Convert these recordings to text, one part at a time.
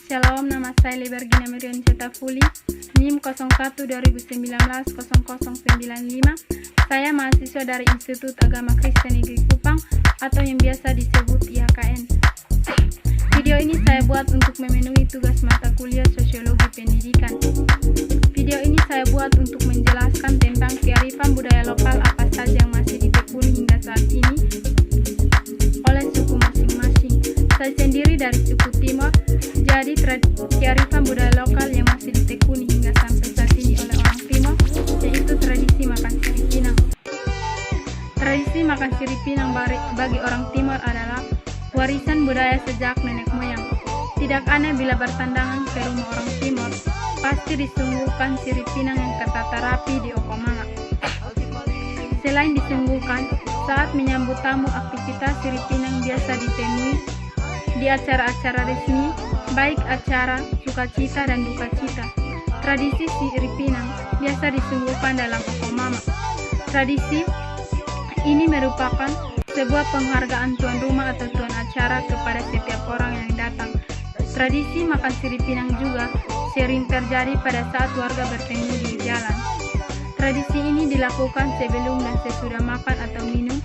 Shalom, nama saya Libergina Merion Cetafuli, NIM 01-2019-0095. Saya mahasiswa dari Institut Agama Kristen Negeri Kupang atau yang biasa disebut IHKN. Video ini saya buat untuk memenuhi tugas mata kuliah Sosiologi Pendidikan. Video ini saya buat untuk menjelaskan tentang kearifan budaya lokal apa saja yang masih ditekuni hingga saat ini oleh suku masing-masing. Saya sendiri dari suku Timor, jadi kearifan budaya lokal yang masih ditekuni hingga sampai saat ini oleh orang Timor, yaitu tradisi makan sirip pinang. Tradisi makan sirip pinang bagi orang Timor adalah warisan budaya sejak nenek moyang. Tidak aneh bila bertandangan ke rumah orang Timor, pasti disungguhkan sirip pinang yang tertata rapi di okomanga. Selain disungguhkan, saat menyambut tamu, aktivitas sirip pinang biasa ditemui di acara-acara resmi, baik acara sukacita dan dukacita. Tradisi sirip pinang biasa disungguhkan dalam okomama. Tradisi ini merupakan sebuah penghargaan tuan rumah atau tuan acara kepada setiap orang yang datang. Tradisi makan sirip pinang juga sering terjadi pada saat warga bertemu di jalan. Tradisi ini dilakukan sebelum dan sesudah makan atau minum.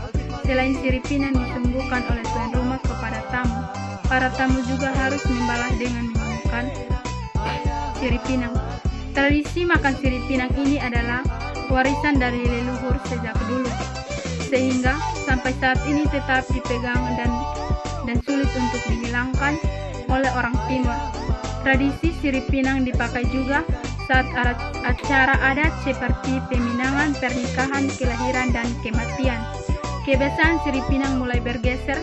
Selain sirip pinang disungguhkan oleh tuan rumah kepada tamu, para tamu juga harus membalas dengan meminumkan sirip pinang. Tradisi makan sirip pinang ini adalah warisan dari leluhur sejak dulu, sehingga sampai saat ini tetap dipegang dan sulit untuk dihilangkan oleh orang Timor. Tradisi sirip pinang dipakai juga saat acara adat seperti peminangan, pernikahan, kelahiran, dan kematian. Kebiasaan sirip pinang mulai bergeser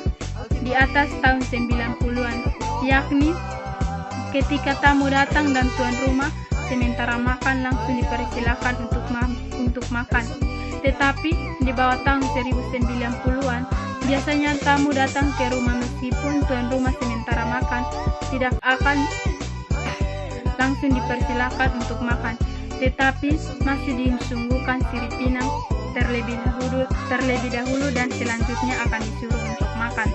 di atas tahun 90-an, yakni ketika tamu datang dan tuan rumah sementara makan langsung dipersilakan untuk makan. Tetapi di bawah tahun 1090-an, biasanya tamu datang ke rumah meskipun tuan rumah sementara makan tidak akan langsung dipersilakan untuk makan, tetapi masih disungguhkan sirip pinang terlebih dahulu dan selanjutnya akan disuruh untuk makan.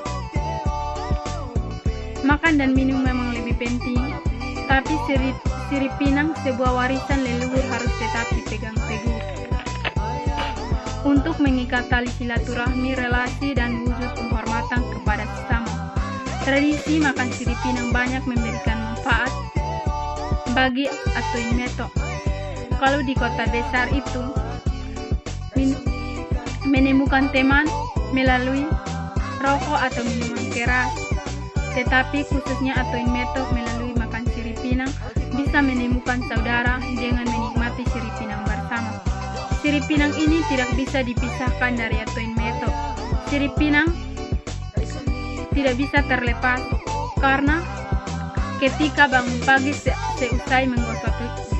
Makan dan minum memang lebih penting, tapi sirip pinang sebuah warisan leluhur harus tetap dipegang teguh untuk mengikat tali silaturahmi, relasi, dan wujud penghormatan kepada sesama. Tradisi makan sirip pinang banyak memberikan manfaat bagi Atoin Meto. Kalau di kota besar itu menemukan teman melalui rokok atau minuman keras, tetapi khususnya Atoin Meto melalui makan sirip pinang bisa menemukan saudara dengan menikmati sirip pinang bersama. Sirip pinang ini tidak bisa dipisahkan dari Atoin Meto. Sirip pinang tidak bisa terlepas karena ketika bangun pagi seusai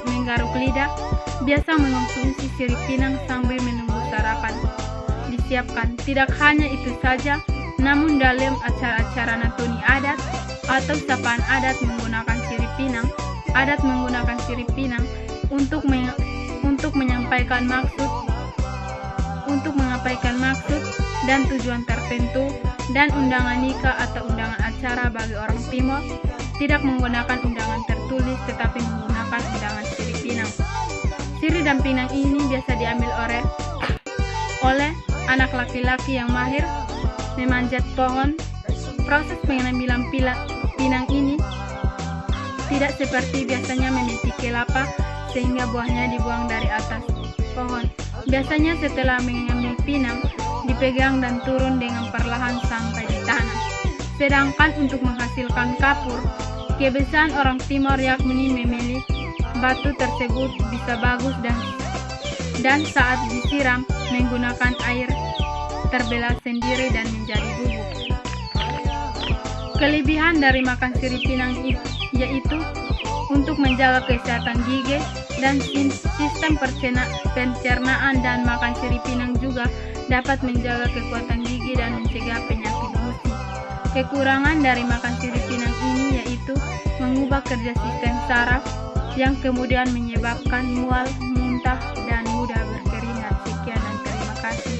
menggaruk lidah, biasa mengonsumsi sirip pinang sambil menunggu sarapan disiapkan. Tidak hanya itu saja, namun dalam acara-acara natuni adat atau sapaan adat menggunakan sirip pinang, untuk menyampaikan maksud dan tujuan tertentu, dan undangan nikah atau undangan acara bagi orang Timor tidak menggunakan undangan tertulis tetapi menggunakan undangan sirip pinang. Sirip dan pinang ini biasa diambil oleh anak laki-laki yang mahir memanjat pohon. Proses pengambilan pinang ini tidak seperti biasanya memetik kelapa sehingga buahnya dibuang dari atas pohon. Biasanya setelah mengambil pinang, dipegang dan turun dengan perlahan sampai di tanah. Sedangkan untuk menghasilkan kapur, kebiasaan orang Timor yakni memilih batu tersebut bisa bagus dan saat disiram menggunakan air terbelah sendiri dan menjadi bubuk. Kelebihan dari makan sirip pinang yaitu untuk menjaga kesehatan gigi dan sistem pencernaan, dan makan sirip pinang juga dapat menjaga kekuatan gigi dan mencegah penyakit gusi. Kekurangan dari makan sirip pinang ini yaitu mengubah kerja sistem saraf yang kemudian menyebabkan mual, muntah, dan mudah berkeringat. Sekian dan terima kasih.